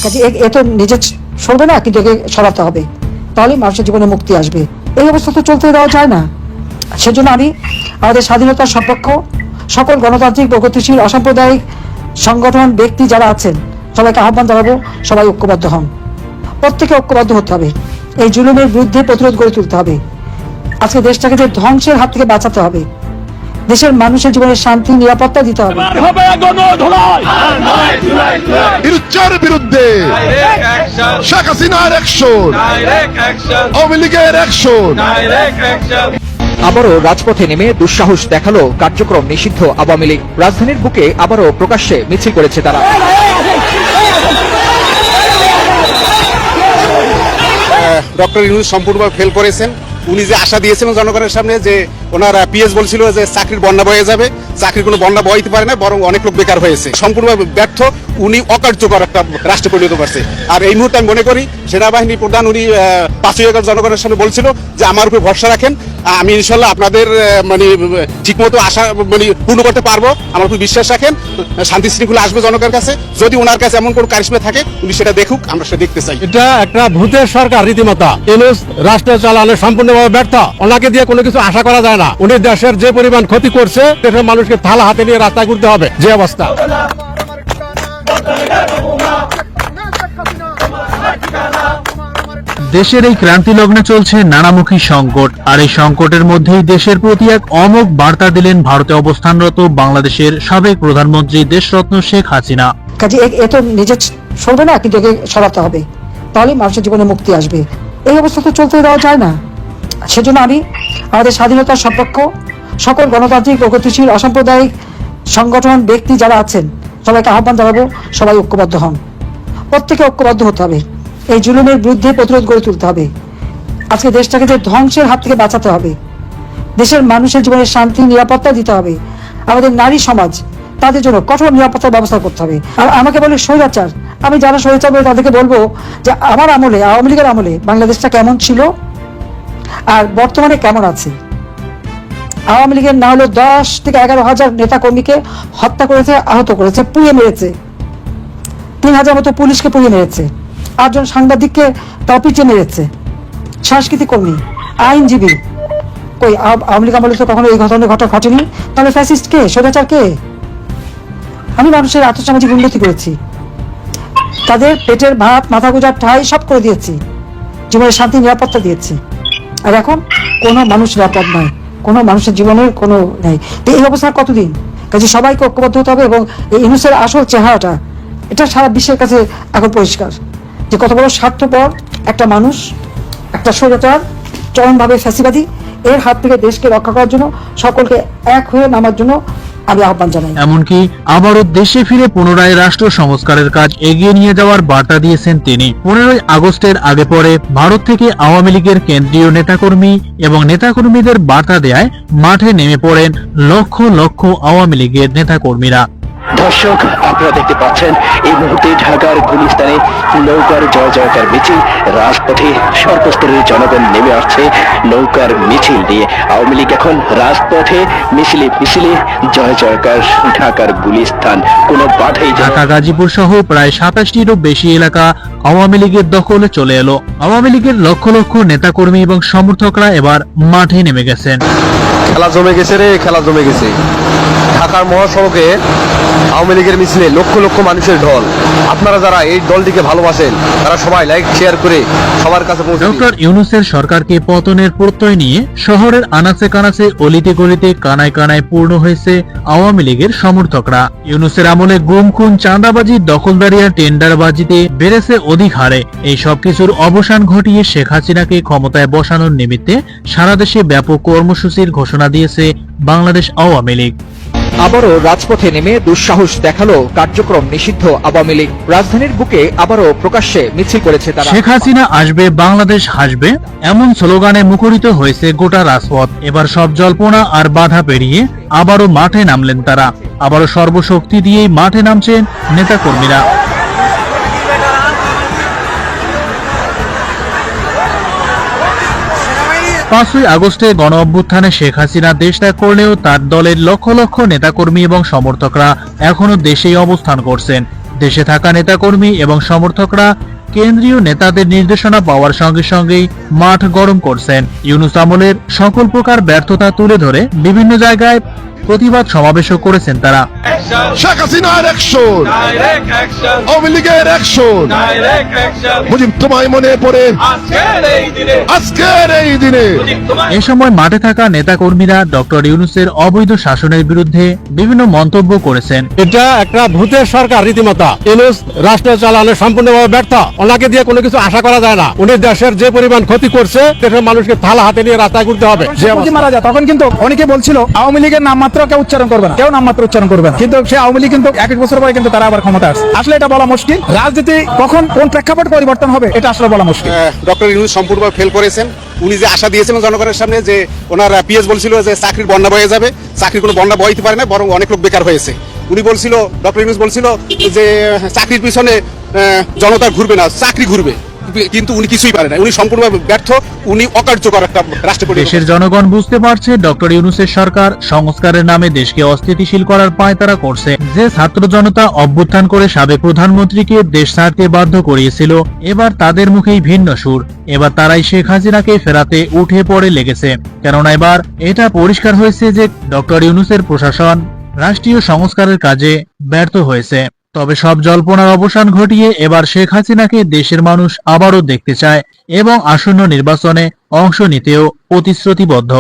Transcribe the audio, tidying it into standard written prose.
কাজে এ তো নিজে সরবে না, কিন্তু একে সরাতে হবে, তাহলে মানুষের জীবনে মুক্তি আসবে। এই অবস্থা তো চলতে দেওয়া যায় না। সেজন্য আমি আমাদের স্বাধীনতার সপক্ষ সকল গণতান্ত্রিক প্রগতিশীল অসাম্প্রদায়িক সংগঠন ব্যক্তি যারা আছেন সবাইকে আহ্বান জানাবো, সবাই ঐক্যবদ্ধ হন। প্রত্যেকে ঐক্যবদ্ধ হতে হবে, এই জুলুমের বিরুদ্ধে প্রতিরোধ গড়ে তুলতে হবে। আজকে দেশটাকে যে ধ্বংসের হাত থেকে বাঁচাতে হবে, দেশের মানুষের জীবনের শান্তি নিরাপত্তা দিতে হবে। বিরুদ্ধে শেখ হাসিনার অ্যাকশন, আওয়ামী লীগের অ্যাকশন। আবারও রাজপথে নেমে দুঃসাহস দেখালো কার্যক্রম নিষিদ্ধ আওয়ামী লীগ। রাজধানীর বুকে আবারও প্রকাশ্যে মিছিল করেছে তারা। ডক্টর ইউনূস সম্পূর্ণভাবে ফেল করেছেন। উনি যে আশা দিয়েছিলেন জনগণের সামনে যে ওনার পিএস বলছিল যে চাকরির বন্যা বয়ে যাবে, চাকরির কোনো বন্যা বইতে পারে না, বরং অনেক লোক বেকার হয়েছে। সম্পূর্ণভাবে ব্যর্থ, উনি অকার্যকর একটা রাষ্ট্রে পরিণত করছে। আর এই মুহূর্তে আমি মনে করি সেনাবাহিনী প্রধান উনি 5ই আগস্ট জনগণের সামনে বলছিল যে আমার উপর ভরসা রাখেন, আমি ইনশাল্লাহ আপনাদের ঠিকমতো আশা পূর্ণ করতে পারবো, আমার উপর বিশ্বাস রাখেন, শান্তি শৃঙ্খলা আসবে জনগণের কাছে। যদি ওনার কাছে এমন কোনো কারিশমা থাকে উনি সেটা দেখুক, আমরা সেটা দেখতে চাই। এটা একটা ভূতের সরকার রীতিমতো। ইউনূস রাষ্ট্র চালানো সম্পূর্ণভাবে ব্যর্থ, ওনাকে দিয়ে কোনো কিছু আশা করা যায় না। উনি দেশের যে পরিমাণ ক্ষতি করছে, দেশের মানুষকে থালা হাতে নিয়ে রাস্তায় ঘুরতে হবে যে অবস্থা। দেশের এই ক্রান্তি লগ্নে চলছে নানামুখী সংকট, আর এই সংকটের মধ্যেই দেশের প্রতি এক অমোঘ বার্তা দিলেন ভারতে অবস্থানরত বাংলাদেশের সাবেক প্রধানমন্ত্রী দেশরত্ন শেখ হাসিনা। কাজে এ তো নিজে সরবে না, কিন্তু একে সরাতে হবে, তাহলে মানুষের জীবনে মুক্তি আসবে। এই অবস্থা তো চলতে দেওয়া যায় না। সেজন্য আমি আমাদের স্বাধীনতার সপক্ষ সকল গণতান্ত্রিক প্রগতিশীল অসাম্প্রদায়িক সংগঠন ব্যক্তি যারা আছেন সবাইকে আহ্বান জানাবো, সবাই ঐক্যবদ্ধ হন। প্রত্যেকে ঐক্যবদ্ধ হতে হবে, এই জুলুমের বিরুদ্ধে প্রতিরোধ গড়ে তুলতে হবে। আজকে দেশটাকে যে ধ্বংসের হাত থেকে বাঁচাতে হবে, দেশের মানুষের জীবনের শান্তি নিরাপত্তা দিতে হবে। আমাদের নারী সমাজ, তাদের জন্য কঠোর নিরাপত্তার ব্যবস্থা করতে হবে। আর আমাকে বলে স্বৈরাচার, আমি যারা স্বৈরাচার বলে তাদেরকে বলবো যে আমার আমলে, আওয়ামী লীগের আমলে বাংলাদেশটা কেমন ছিল আর বর্তমানে কেমন আছে। আওয়ামী লীগের না হলো 10 থেকে 11,000 নেতা কর্মীকে হত্যা করেছে, আহত করেছে, পুড়িয়ে মেরেছে। 3,000 মতো পুলিশকে পুড়িয়ে মেরেছে, 8 জন সাংবাদিককে তাও পিটিয়ে মেরেছে, সাংস্কৃতিক কর্মী, আইনজীবী। কই আওয়ামী লীগ আমলে তো কখনো এই ধরনের ঘটনা ঘটেনি। তাহলে ফ্যাসিস্ট কে, স্বৈরাচার কে? আমি মানুষের আর্থসামাজিক উন্নতি করেছি, তাদের পেটের ভাত মাথা গোজার ঠাঁই সব করে দিয়েছি, জীবনের শান্তি নিরাপত্তা দিয়েছি। আর এখন কোনো মানুষ নিরাপদ নয়, কোনো মানুষের জীবনের কোনো নেই। তো এই অবস্থা কতদিন? কাজে সবাইকে ঐক্যবদ্ধ হতে হবে। এবং এই ইউনূসের আসল চেহারাটা এটা সারা বিশ্বের কাছে এখন পরিষ্কার, যে কত বড় স্বার্থপর একটা মানুষ, একটা স্বৈরাচার, চরমভাবে ফ্যাসিবাদী। এর হাত থেকে দেশকে রক্ষা করার জন্য সকলকে এক হয়ে নামার জন্য আমি আহ্বান জানাই। এমনকি আবারও দেশে ফিরে পুনরায় রাষ্ট্র সংস্কারের কাজ এগিয়ে নিয়ে যাওয়ার বার্তা দিয়েছেন তিনি। 15ই আগস্টের আগে পরে ভারত থেকে আওয়ামী লীগের কেন্দ্রীয় নেতাকর্মী এবং নেতাকর্মীদের বার্তা দেয় মাঠে নেমে পড়েন লক্ষ লক্ষ আওয়ামী লীগের নেতাকর্মীরা। দর্শক, আপনারা দেখতে পাচ্ছেন এই মুহূর্তে ঢাকার গুলিস্তানে নৌকার জয় জয়কার মিছিল। রাজপথে সর্বস্তরের জনগণ নেমে আসছে নৌকার মিছিল নিয়ে। আওয়ামী লীগ এখন রাজপথে মিছিলে মিছিলে জয় জয়কার। ঢাকার গুলিস্তান কোনো বাধাই। ঢাকা গাজীপুর সহ প্রায় 27টিরও বেশি এলাকা আওয়ামী লীগের দখলে চলে এলো। আওয়ামী লীগের লক্ষ লক্ষ নেতাকর্মী এবং সমর্থকরা এবার মাঠে নেমে গেছেন। খেলা জমে গেছে রে, খেলা জমে গেছে। ঢাকার মহাসড়কে আওয়ামী লীগের মিছিলে লক্ষ লক্ষ মানুষের ঢল। আপনারা যারা এই দলটিকে ভালোবাসেন তারা সবাই লাইক শেয়ার করে সবার কাছে পৌঁছে দিন। ডক্টর ইউনূসের সরকারকে পতনের প্রত্যয় নিয়ে শহরের আনাচে কানাচে অলিতে গলিতে কানায় কানায় পূর্ণ হয়েছে আওয়ামী লীগের সমর্থকরা। ইউনূসের আমলে গুম খুন, চাঁদাবাজি, দখলদারি আর টেন্ডারবাজিতে বেড়েছে অধিক হারে। এই সবকিছুর অবসান ঘটিয়ে শেখ হাসিনাকে ক্ষমতায় বসানোর নিমিত্তে সারা দেশে ব্যাপক কর্মসূচির ঘোষণা দিয়েছে বাংলাদেশ আওয়ামী লীগ। আবারও রাজপথে নেমে দুঃসাহস দেখালো কার্যক্রম নিষিদ্ধ আওয়ামী লীগ। রাজধানীর বুকে আবারও প্রকাশ্যে মিছিল করেছে তারা। শেখ হাসিনা আসবে, বাংলাদেশ হাসবে, এমন স্লোগানে মুখরিত হয়েছে গোটা রাজপথ। এবার সব জল্পনা আর বাধা পেরিয়ে আবারও মাঠে নামলেন তারা। আবারও সর্বশক্তি দিয়েই মাঠে নামছেন নেতাকর্মীরা। 5ই আগস্টে গণ অভ্যুত্থানে শেখ হাসিনা দেশ ত্যাগ করলেও তার দলের লক্ষ লক্ষ নেতাকর্মী এবং সমর্থকরা এখনো দেশেই অবস্থান করছেন। দেশে থাকা নেতাকর্মী এবং সমর্থকরা কেন্দ্রীয় নেতাদের নির্দেশনা পাওয়ার সঙ্গে সঙ্গেই মাঠ গরম করছেন। ইউনূস আমলের সকল প্রকার ব্যর্থতা তুলে ধরে বিভিন্ন জায়গায় প্রতিবাদ সমাবেশও করেছেন তারা। শেখ হাসিনার অ্যাকশন, আওয়ামী লীগের অ্যাকশন, মুজিব তোমায় মনে পড়ে আজকের এই দিনে। এ সময় মাঠে থাকা নেতাকর্মীরা ডক্টর ইউনূসের অবৈধ শাসনের বিরুদ্ধে বিভিন্ন মন্তব্য করেছেন। এটা একটা ভূতের সরকার রীতিমতো। ইউনূস রাষ্ট্র চালানো সম্পূর্ণভাবে ব্যর্থ। ওনাকে দিয়ে কোনো কিছু আশা করা যায় না। উনি দেশের যে পরিমাণ ক্ষতি করছে, দেশের মানুষকে থালা হাতে নিয়ে রাস্তায় ঘুরতে হবে। যে মারা যায় তখন কিন্তু অনেকে বলছিল আওয়ামী লীগের নাম মাত্র কেউ উচ্চারণ করবে না, কেউ নাম মাত্র উচ্চারণ করবে না, কিন্তু সে আওয়ামী লীগ কিন্তু 21 বছর পরে কিন্তু তারা আবার ক্ষমতা আসছে। আসলে এটা বলা মুশকিল। রাজনীতি কখন কোন প্রেক্ষাপট পরিবর্তন হবে এটা আসলে বলা মুশকিল। ডক্টর ইউনূস সম্পূর্ণভাবে ফেল করেছেন। উনি যে আশা দিয়েছিলেন জনগণের সামনে যে ওনার পিএস বলছিল যে চাকরির বন্যা বয়ে যাবে, চাকরির কোনো বন্যা বইতে পারে না, বরং অনেক লোক বেকার হয়েছে। উনি বলছিল, ডক্টর ইউনূস বলছিল যে চাকরির পিছনে জনতা ঘুরবে না, চাকরি ঘুরবে, কিন্তু উনি কিছুই পারে না। উনি সম্পূর্ণভাবে ব্যর্থ। উনি অকার্যকর একটা রাষ্ট্রপতি। দেশের জনগণ বুঝতে পারছে ডক্টর ইউনূসের সরকার সংস্কারের নামে দেশকে অস্থিতিশীল করার পায়তারা করছে। যে ছাত্র জনতা অভ্যুত্থান করে সাবেক প্রধানমন্ত্রীকে দেশ ছাড়তে বাধ্য করিয়েছিল, এবার তাদের মুখেই ভিন্ন সুর। এবার তারাই শেখ হাসিনাকে ফেরাতে উঠে পড়ে লেগেছে। কেননা এবার এটা পরিষ্কার হয়েছে যে ডক্টর ইউনূসের প্রশাসন রাষ্ট্রীয় সংস্কারের কাজে ব্যর্থ হয়েছে। তবে সব জল্পনার অবসান ঘটিয়ে এবার শেখ হাসিনাকে দেশের মানুষ আবারও দেখতে চায় এবং আসন্ন নির্বাচনে অংশ নিতেও প্রতিশ্রুতিবদ্ধ।